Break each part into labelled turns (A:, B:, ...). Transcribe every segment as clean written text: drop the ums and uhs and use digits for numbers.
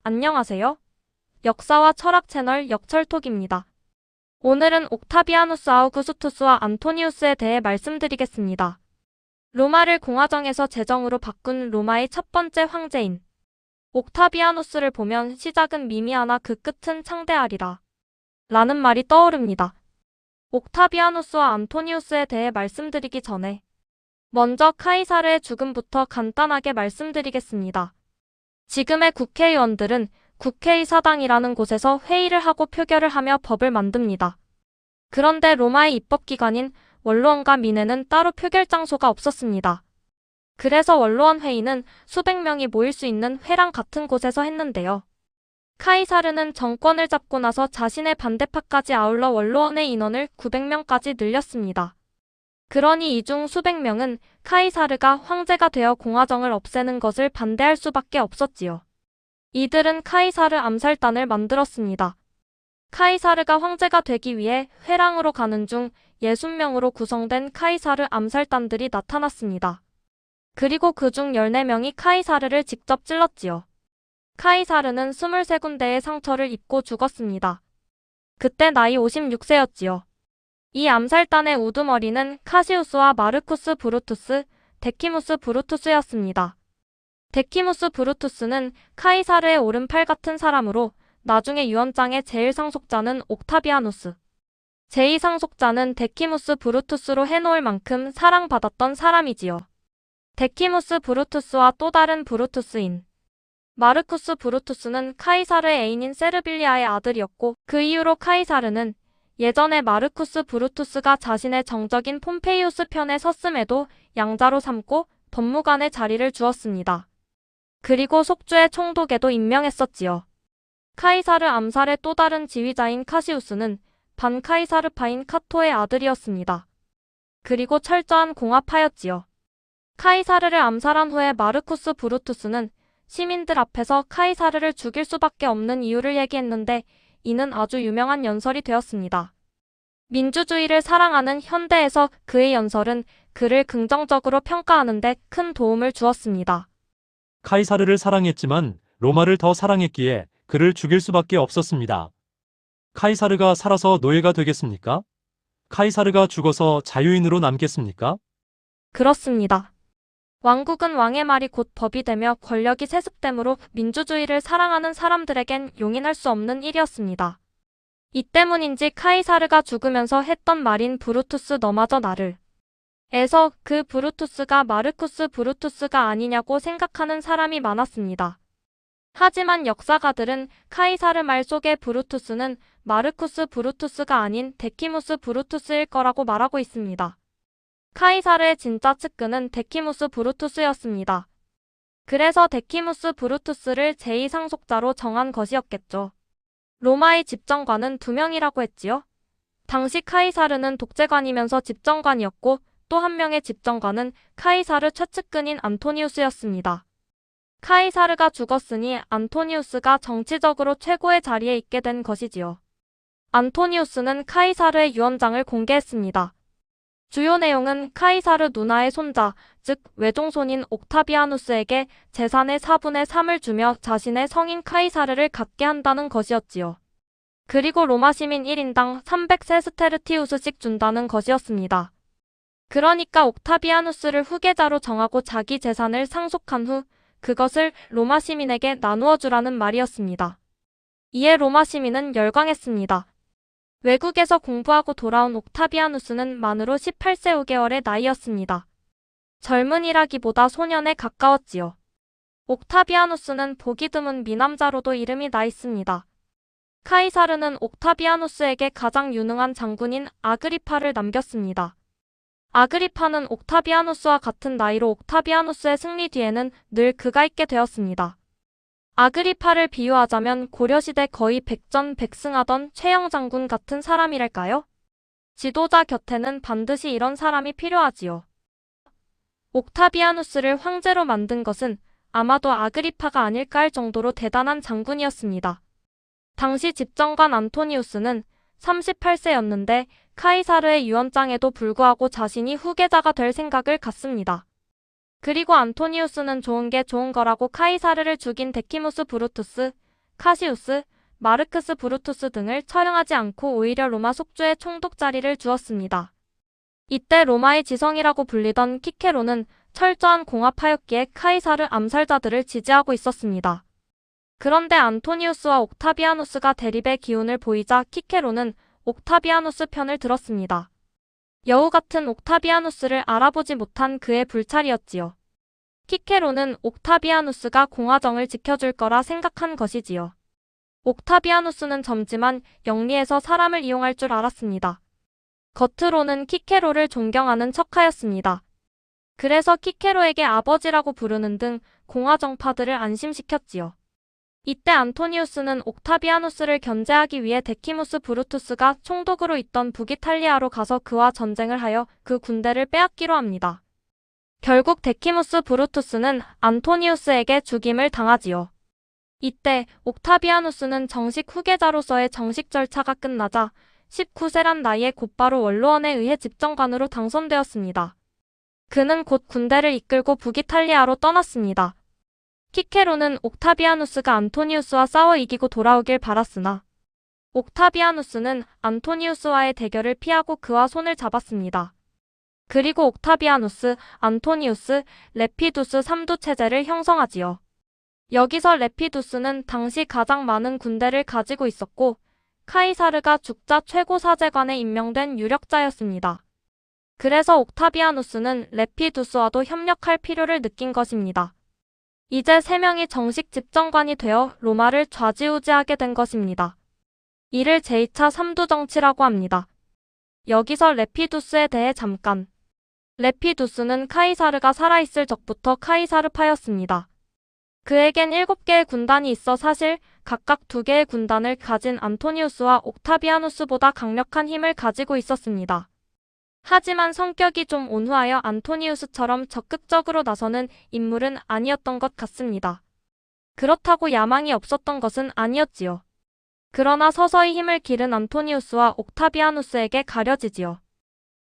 A: 안녕하세요. 역사와 철학 채널 역철톡입니다. 오늘은 옥타비아누스 아우구스투스와 안토니우스에 대해 말씀드리겠습니다. 로마를 공화정에서 제정으로 바꾼 로마의 첫 번째 황제인 옥타비아누스를 보면 시작은 미미하나 그 끝은 창대하리라 라는 말이 떠오릅니다. 옥타비아누스와 안토니우스에 대해 말씀드리기 전에 먼저 카이사르의 죽음부터 간단하게 말씀드리겠습니다. 지금의 국회의원들은 국회의사당이라는 곳에서 회의를 하고 표결을 하며 법을 만듭니다. 그런데 로마의 입법기관인 원로원과 민회는 따로 표결 장소가 없었습니다. 그래서 원로원 회의는 수백 명이 모일 수 있는 회랑 같은 곳에서 했는데요. 카이사르는 정권을 잡고 나서 자신의 반대파까지 아울러 원로원의 인원을 900명까지 늘렸습니다. 그러니 이 중 수백 명은 카이사르가 황제가 되어 공화정을 없애는 것을 반대할 수밖에 없었지요. 이들은 카이사르 암살단을 만들었습니다. 카이사르가 황제가 되기 위해 회랑으로 가는 중 60명으로 구성된 카이사르 암살단들이 나타났습니다. 그리고 그중 14명이 카이사르를 직접 찔렀지요. 카이사르는 23군데의 상처를 입고 죽었습니다. 그때 나이 56세였지요. 이 암살단의 우두머리는 카시우스와 마르쿠스 브루투스, 데키무스 브루투스였습니다. 데키무스 브루투스는 카이사르의 오른팔 같은 사람으로 나중에 유언장의 제1상속자는 옥타비아누스, 제2상속자는 데키무스 브루투스로 해놓을 만큼 사랑받았던 사람이지요. 데키무스 브루투스와 또 다른 브루투스인 마르쿠스 브루투스는 카이사르의 애인인 세르빌리아의 아들이었고 그 이후로 카이사르는 예전에 마르쿠스 브루투스가 자신의 정적인 폼페이우스 편에 섰음에도 양자로 삼고 법무관의 자리를 주었습니다. 그리고 속주의 총독에도 임명했었지요. 카이사르 암살의 또 다른 지휘자인 카시우스는 반카이사르파인 카토의 아들이었습니다. 그리고 철저한 공화파였지요. 카이사르를 암살한 후에 마르쿠스 브루투스는 시민들 앞에서 카이사르를 죽일 수밖에 없는 이유를 얘기했는데 이는 아주 유명한 연설이 되었습니다. 민주주의를 사랑하는 현대에서 그의 연설은 그를 긍정적으로 평가하는 데 큰 도움을 주었습니다.
B: 카이사르를 사랑했지만 로마를 더 사랑했기에 그를 죽일 수밖에 없었습니다. 카이사르가 살아서 노예가 되겠습니까? 카이사르가 죽어서 자유인으로 남겠습니까?
A: 그렇습니다. 왕국은 왕의 말이 곧 법이 되며 권력이 세습되므로 민주주의를 사랑하는 사람들에겐 용인할 수 없는 일이었습니다. 이 때문인지 카이사르가 죽으면서 했던 말인 브루투스 너마저 나를 에서 그 브루투스가 마르쿠스 브루투스가 아니냐고 생각하는 사람이 많았습니다. 하지만 역사가들은 카이사르 말 속의 브루투스는 마르쿠스 브루투스가 아닌 데키무스 브루투스일 거라고 말하고 있습니다. 카이사르의 진짜 측근은 데키무스 브루투스였습니다. 그래서 데키무스 브루투스를 제2상속자로 정한 것이었겠죠. 로마의 집정관은 2명이라고 했지요. 당시 카이사르는 독재관이면서 집정관이었고 또 한 명의 집정관은 카이사르 최측근인 안토니우스였습니다. 카이사르가 죽었으니 안토니우스가 정치적으로 최고의 자리에 있게 된 것이지요. 안토니우스는 카이사르의 유언장을 공개했습니다. 주요 내용은 카이사르 누나의 손자, 즉 외종손인 옥타비아누스에게 재산의 4분의 3을 주며 자신의 성인 카이사르를 갖게 한다는 것이었지요. 그리고 로마 시민 1인당 300세스테르티우스씩 준다는 것이었습니다. 그러니까 옥타비아누스를 후계자로 정하고 자기 재산을 상속한 후 그것을 로마 시민에게 나누어 주라는 말이었습니다. 이에 로마 시민은 열광했습니다. 외국에서 공부하고 돌아온 옥타비아누스는 만으로 18세 5개월의 나이였습니다. 젊은이라기보다 소년에 가까웠지요. 옥타비아누스는 보기 드문 미남자로도 이름이 나 있습니다. 카이사르는 옥타비아누스에게 가장 유능한 장군인 아그리파를 남겼습니다. 아그리파는 옥타비아누스와 같은 나이로 옥타비아누스의 승리 뒤에는 늘 그가 있게 되었습니다. 아그리파를 비유하자면 고려시대 거의 백전백승하던 최영 장군 같은 사람이랄까요? 지도자 곁에는 반드시 이런 사람이 필요하지요. 옥타비아누스를 황제로 만든 것은 아마도 아그리파가 아닐까 할 정도로 대단한 장군이었습니다. 당시 집정관 안토니우스는 38세였는데 카이사르의 유언장에도 불구하고 자신이 후계자가 될 생각을 갖습니다. 그리고 안토니우스는 좋은 게 좋은 거라고 카이사르를 죽인 데키무스 브루투스, 카시우스, 마르크스 브루투스 등을 처형하지 않고 오히려 로마 속주에 총독 자리를 주었습니다. 이때 로마의 지성이라고 불리던 키케로는 철저한 공화파였기에 카이사르 암살자들을 지지하고 있었습니다. 그런데 안토니우스와 옥타비아누스가 대립의 기운을 보이자 키케로는 옥타비아누스 편을 들었습니다. 여우 같은 옥타비아누스를 알아보지 못한 그의 불찰이었지요. 키케로는 옥타비아누스가 공화정을 지켜줄 거라 생각한 것이지요. 옥타비아누스는 젊지만 영리해서 사람을 이용할 줄 알았습니다. 겉으로는 키케로를 존경하는 척하였습니다. 그래서 키케로에게 아버지라고 부르는 등 공화정파들을 안심시켰지요. 이때 안토니우스는 옥타비아누스를 견제하기 위해 데키무스 브루투스가 총독으로 있던 북이탈리아로 가서 그와 전쟁을 하여 그 군대를 빼앗기로 합니다. 결국 데키무스 브루투스는 안토니우스에게 죽임을 당하지요. 이때 옥타비아누스는 정식 후계자로서의 정식 절차가 끝나자 19세란 나이에 곧바로 원로원에 의해 집정관으로 당선되었습니다. 그는 곧 군대를 이끌고 북이탈리아로 떠났습니다. 키케로는 옥타비아누스가 안토니우스와 싸워 이기고 돌아오길 바랐으나 옥타비아누스는 안토니우스와의 대결을 피하고 그와 손을 잡았습니다. 그리고 옥타비아누스, 안토니우스, 레피두스 3두 체제를 형성하지요. 여기서 레피두스는 당시 가장 많은 군대를 가지고 있었고 카이사르가 죽자 최고 사제관에 임명된 유력자였습니다. 그래서 옥타비아누스는 레피두스와도 협력할 필요를 느낀 것입니다. 이제 3명이 정식 집정관이 되어 로마를 좌지우지하게 된 것입니다. 이를 제2차 삼두 정치라고 합니다. 여기서 레피두스에 대해 잠깐. 레피두스는 카이사르가 살아있을 적부터 카이사르파였습니다. 그에겐 7개의 군단이 있어 사실 각각 2개의 군단을 가진 안토니우스와 옥타비아누스보다 강력한 힘을 가지고 있었습니다. 하지만 성격이 좀 온후하여 안토니우스처럼 적극적으로 나서는 인물은 아니었던 것 같습니다. 그렇다고 야망이 없었던 것은 아니었지요. 그러나 서서히 힘을 기른 안토니우스와 옥타비아누스에게 가려지지요.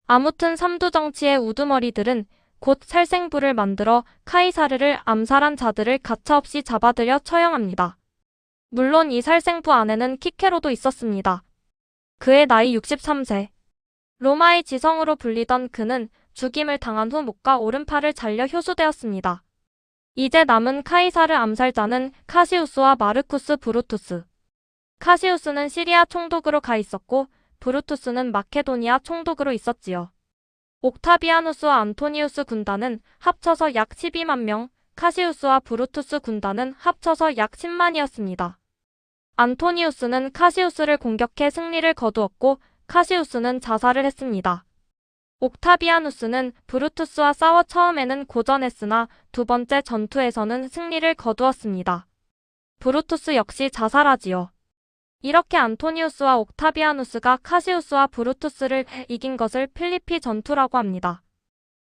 A: 아무튼 삼두 정치의 우두머리들은 곧 살생부를 만들어 카이사르를 암살한 자들을 가차없이 잡아들여 처형합니다. 물론 이 살생부 안에는 키케로도 있었습니다. 그의 나이 63세. 로마의 지성으로 불리던 그는 죽임을 당한 후 목과 오른팔을 잘려 효수되었습니다. 이제 남은 카이사르 암살자는 카시우스와 마르쿠스 브루투스. 카시우스는 시리아 총독으로 가 있었고 브루투스는 마케도니아 총독으로 있었지요. 옥타비아누스와 안토니우스 군단은 합쳐서 약 12만 명, 카시우스와 브루투스 군단은 합쳐서 약 10만이었습니다. 안토니우스는 카시우스를 공격해 승리를 거두었고 카시우스는 자살을 했습니다. 옥타비아누스는 브루투스와 싸워 처음에는 고전했으나 두 번째 전투에서는 승리를 거두었습니다. 브루투스 역시 자살하지요. 이렇게 안토니우스와 옥타비아누스가 카시우스와 브루투스를 이긴 것을 필리피 전투라고 합니다.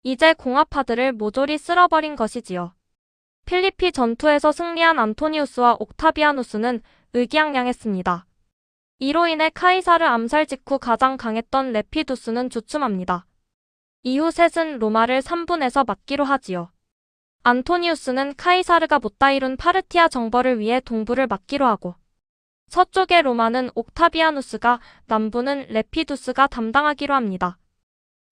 A: 이제 공화파들을 모조리 쓸어버린 것이지요. 필리피 전투에서 승리한 안토니우스와 옥타비아누스는 의기양양했습니다. 이로 인해 카이사르 암살 직후 가장 강했던 레피두스는 주춤합니다. 이후 셋은 로마를 3분에서 맡기로 하지요. 안토니우스는 카이사르가 못다 이룬 파르티아 정벌을 위해 동부를 맡기로 하고 서쪽의 로마는 옥타비아누스가, 남부는 레피두스가 담당하기로 합니다.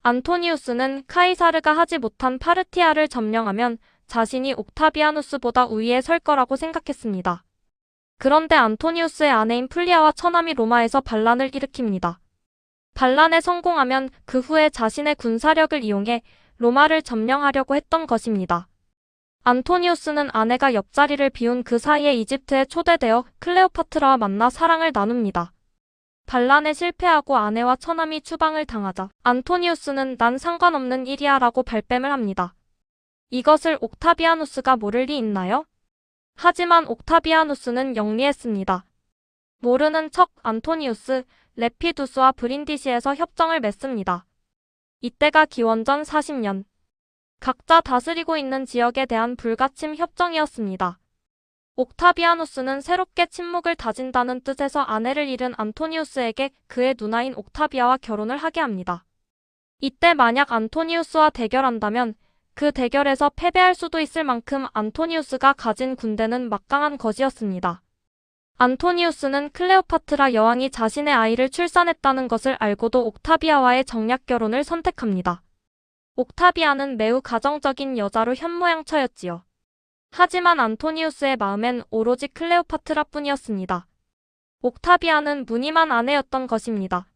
A: 안토니우스는 카이사르가 하지 못한 파르티아를 점령하면 자신이 옥타비아누스보다 우위에 설 거라고 생각했습니다. 그런데 안토니우스의 아내인 플리아와 처남이 로마에서 반란을 일으킵니다. 반란에 성공하면 그 후에 자신의 군사력을 이용해 로마를 점령하려고 했던 것입니다. 안토니우스는 아내가 옆자리를 비운 그 사이에 이집트에 초대되어 클레오파트라와 만나 사랑을 나눕니다. 반란에 실패하고 아내와 처남이 추방을 당하자 안토니우스는 난 상관없는 일이야 라고 발뺌을 합니다. 이것을 옥타비아누스가 모를 리 있나요? 하지만 옥타비아누스는 영리했습니다. 모르는 척 안토니우스, 레피두스와 브린디시에서 협정을 맺습니다. 이때가 기원전 40년. 각자 다스리고 있는 지역에 대한 불가침 협정이었습니다. 옥타비아누스는 새롭게 침묵을 다진다는 뜻에서 아내를 잃은 안토니우스에게 그의 누나인 옥타비아와 결혼을 하게 합니다. 이때 만약 안토니우스와 대결한다면 그 대결에서 패배할 수도 있을 만큼 안토니우스가 가진 군대는 막강한 것이었습니다. 안토니우스는 클레오파트라 여왕이 자신의 아이를 출산했다는 것을 알고도 옥타비아와의 정략 결혼을 선택합니다. 옥타비아는 매우 가정적인 여자로 현모양처였지요. 하지만 안토니우스의 마음엔 오로지 클레오파트라뿐이었습니다. 옥타비아는 무늬만 아내였던 것입니다.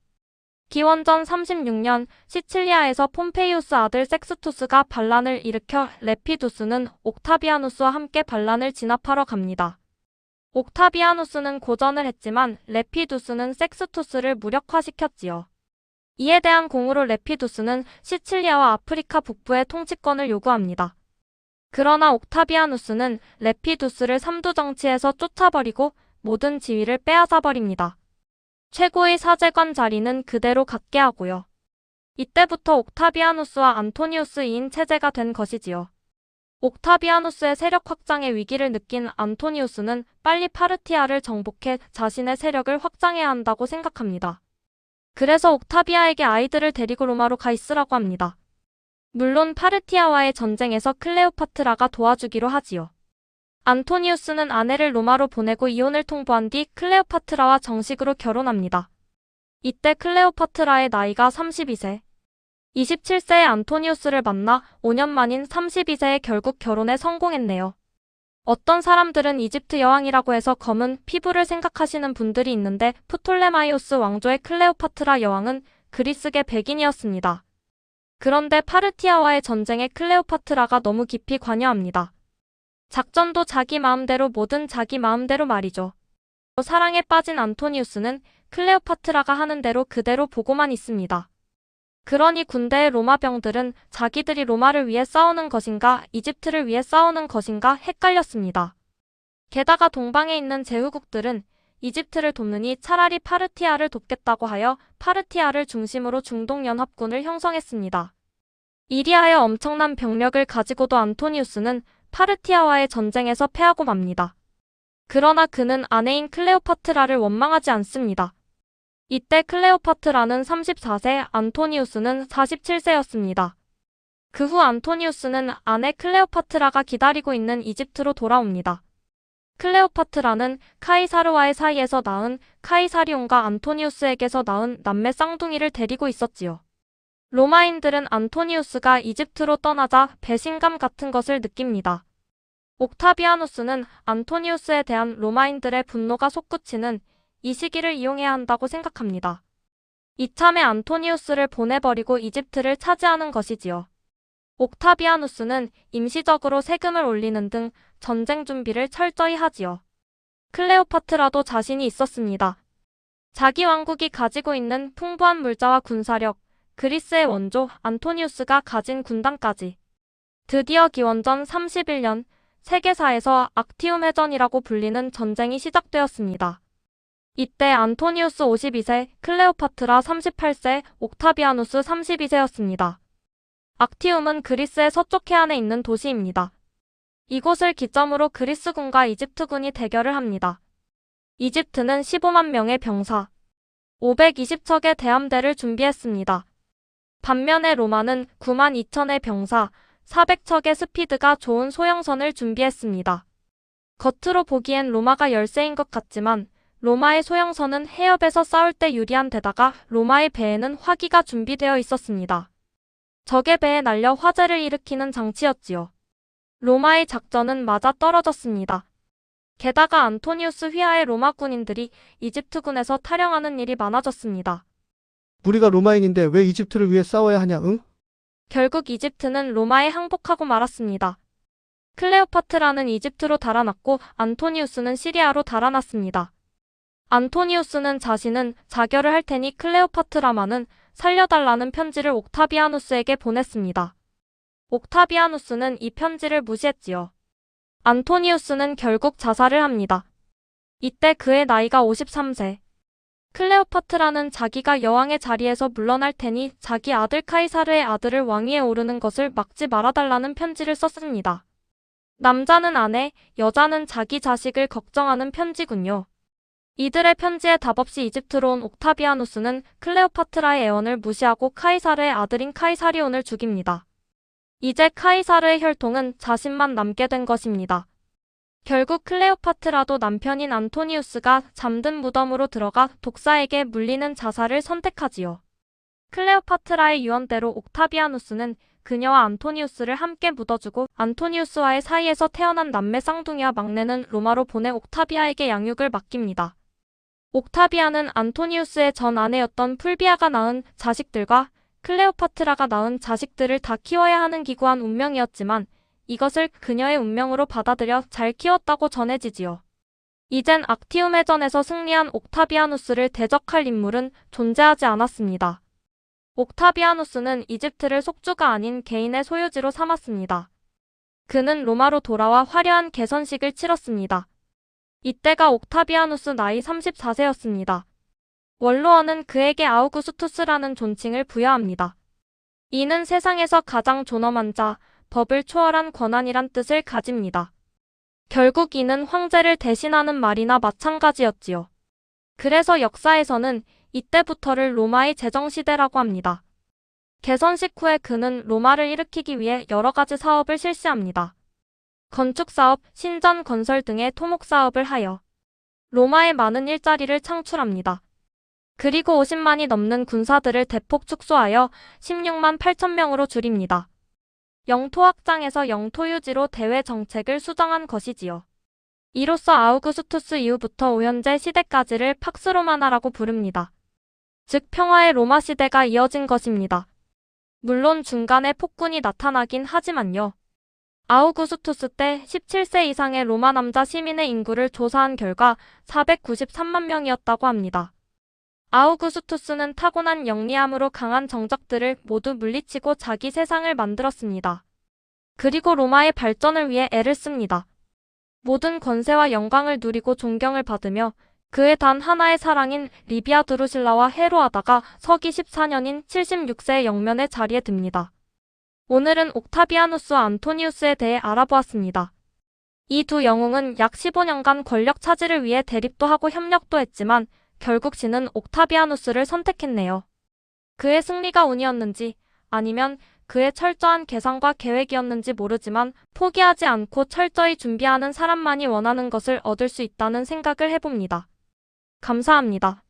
A: 기원전 36년 시칠리아에서 폼페이우스 아들 섹스투스가 반란을 일으켜 레피두스는 옥타비아누스와 함께 반란을 진압하러 갑니다. 옥타비아누스는 고전을 했지만 레피두스는 섹스투스를 무력화시켰지요. 이에 대한 공으로 레피두스는 시칠리아와 아프리카 북부의 통치권을 요구합니다. 그러나 옥타비아누스는 레피두스를 삼두정치에서 쫓아버리고 모든 지위를 빼앗아버립니다. 최고의 사제관 자리는 그대로 갖게 하고요. 이때부터 옥타비아누스와 안토니우스 2인 체제가 된 것이지요. 옥타비아누스의 세력 확장의 위기를 느낀 안토니우스는 빨리 파르티아를 정복해 자신의 세력을 확장해야 한다고 생각합니다. 그래서 옥타비아에게 아이들을 데리고 로마로 가 있으라고 합니다. 물론 파르티아와의 전쟁에서 클레오파트라가 도와주기로 하지요. 안토니우스는 아내를 로마로 보내고 이혼을 통보한 뒤 클레오파트라와 정식으로 결혼합니다. 이때 클레오파트라의 나이가 32세. 27세의 안토니우스를 만나 5년 만인 32세에 결국 결혼에 성공했네요. 어떤 사람들은 이집트 여왕이라고 해서 검은 피부를 생각하시는 분들이 있는데 프톨레마이오스 왕조의 클레오파트라 여왕은 그리스계 백인이었습니다. 그런데 파르티아와의 전쟁에 클레오파트라가 너무 깊이 관여합니다. 작전도 자기 마음대로 뭐든 자기 마음대로 말이죠. 사랑에 빠진 안토니우스는 클레오파트라가 하는 대로 그대로 보고만 있습니다. 그러니 군대의 로마 병들은 자기들이 로마를 위해 싸우는 것인가 이집트를 위해 싸우는 것인가 헷갈렸습니다. 게다가 동방에 있는 제후국들은 이집트를 돕느니 차라리 파르티아를 돕겠다고 하여 파르티아를 중심으로 중동연합군을 형성했습니다. 이리하여 엄청난 병력을 가지고도 안토니우스는 파르티아와의 전쟁에서 패하고 맙니다. 그러나 그는 아내인 클레오파트라를 원망하지 않습니다. 이때 클레오파트라는 34세, 안토니우스는 47세였습니다. 그 후 안토니우스는 아내 클레오파트라가 기다리고 있는 이집트로 돌아옵니다. 클레오파트라는 카이사르와의 사이에서 낳은 카이사리온과 안토니우스에게서 낳은 남매 쌍둥이를 데리고 있었지요. 로마인들은 안토니우스가 이집트로 떠나자 배신감 같은 것을 느낍니다. 옥타비아누스는 안토니우스에 대한 로마인들의 분노가 솟구치는 이 시기를 이용해야 한다고 생각합니다. 이참에 안토니우스를 보내버리고 이집트를 차지하는 것이지요. 옥타비아누스는 임시적으로 세금을 올리는 등 전쟁 준비를 철저히 하지요. 클레오파트라도 자신이 있었습니다. 자기 왕국이 가지고 있는 풍부한 물자와 군사력, 그리스의 원조 안토니우스가 가진 군단까지. 드디어 기원전 31년 세계사에서 악티움 해전이라고 불리는 전쟁이 시작되었습니다. 이때 안토니우스 52세, 클레오파트라 38세, 옥타비아누스 32세였습니다. 악티움은 그리스의 서쪽 해안에 있는 도시입니다. 이곳을 기점으로 그리스군과 이집트군이 대결을 합니다. 이집트는 15만 명의 병사, 520척의 대함대를 준비했습니다. 반면에 로마는 9만 2천의 병사, 400척의 스피드가 좋은 소형선을 준비했습니다. 겉으로 보기엔 로마가 열세인 것 같지만 로마의 소형선은 해협에서 싸울 때 유리한 데다가 로마의 배에는 화기가 준비되어 있었습니다. 적의 배에 날려 화재를 일으키는 장치였지요. 로마의 작전은 맞아 떨어졌습니다. 게다가 안토니우스 휘하의 로마 군인들이 이집트군에서 탈영하는 일이 많아졌습니다.
C: 우리가 로마인인데 왜 이집트를 위해 싸워야 하냐, 응?
A: 결국 이집트는 로마에 항복하고 말았습니다. 클레오파트라는 이집트로 달아났고 안토니우스는 시리아로 달아났습니다. 안토니우스는 자신은 자결을 할 테니 클레오파트라만은 살려달라는 편지를 옥타비아누스에게 보냈습니다. 옥타비아누스는 이 편지를 무시했지요. 안토니우스는 결국 자살을 합니다. 이때 그의 나이가 53세. 클레오파트라는 자기가 여왕의 자리에서 물러날 테니 자기 아들 카이사르의 아들을 왕위에 오르는 것을 막지 말아달라는 편지를 썼습니다. 남자는 아내, 여자는 자기 자식을 걱정하는 편지군요. 이들의 편지에 답없이 이집트로 온 옥타비아누스는 클레오파트라의 애원을 무시하고 카이사르의 아들인 카이사리온을 죽입니다. 이제 카이사르의 혈통은 자신만 남게 된 것입니다. 결국 클레오파트라도 남편인 안토니우스가 잠든 무덤으로 들어가 독사에게 물리는 자살을 선택하지요. 클레오파트라의 유언대로 옥타비아누스는 그녀와 안토니우스를 함께 묻어주고 안토니우스와의 사이에서 태어난 남매 쌍둥이와 막내는 로마로 보내 옥타비아에게 양육을 맡깁니다. 옥타비아는 안토니우스의 전 아내였던 풀비아가 낳은 자식들과 클레오파트라가 낳은 자식들을 다 키워야 하는 기구한 운명이었지만 이것을 그녀의 운명으로 받아들여 잘 키웠다고 전해지지요. 이젠 악티움 해전에서 승리한 옥타비아누스를 대적할 인물은 존재하지 않았습니다. 옥타비아누스는 이집트를 속주가 아닌 개인의 소유지로 삼았습니다. 그는 로마로 돌아와 화려한 개선식을 치렀습니다. 이때가 옥타비아누스 나이 34세였습니다. 원로원은 그에게 아우구스투스라는 존칭을 부여합니다. 이는 세상에서 가장 존엄한 자, 법을 초월한 권한이란 뜻을 가집니다. 결국 이는 황제를 대신하는 말이나 마찬가지였지요. 그래서 역사에서는 이때부터를 로마의 제정시대라고 합니다. 개선식 후에 그는 로마를 일으키기 위해 여러 가지 사업을 실시합니다. 건축사업, 신전 건설 등의 토목사업을 하여 로마에 많은 일자리를 창출합니다. 그리고 50만이 넘는 군사들을 대폭 축소하여 16만 8천 명으로 줄입니다. 영토 확장에서 영토 유지로 대외 정책을 수정한 것이지요. 이로써 아우구스투스 이후부터 오현재 시대까지를 팍스 로마나라고 부릅니다. 즉 평화의 로마 시대가 이어진 것입니다. 물론 중간에 폭군이 나타나긴 하지만요. 아우구스투스 때 17세 이상의 로마 남자 시민의 인구를 조사한 결과 493만 명이었다고 합니다. 아우구스투스는 타고난 영리함으로 강한 정적들을 모두 물리치고 자기 세상을 만들었습니다. 그리고 로마의 발전을 위해 애를 씁니다. 모든 권세와 영광을 누리고 존경을 받으며 그의 단 하나의 사랑인 리비아 드루실라와 해로하다가 서기 14년인 76세의 영면의 자리에 듭니다. 오늘은 옥타비아누스와 안토니우스에 대해 알아보았습니다. 이 두 영웅은 약 15년간 권력 차지를 위해 대립도 하고 협력도 했지만 결국 신은 옥타비아누스를 선택했네요. 그의 승리가 운이었는지 아니면 그의 철저한 계산과 계획이었는지 모르지만 포기하지 않고 철저히 준비하는 사람만이 원하는 것을 얻을 수 있다는 생각을 해봅니다. 감사합니다.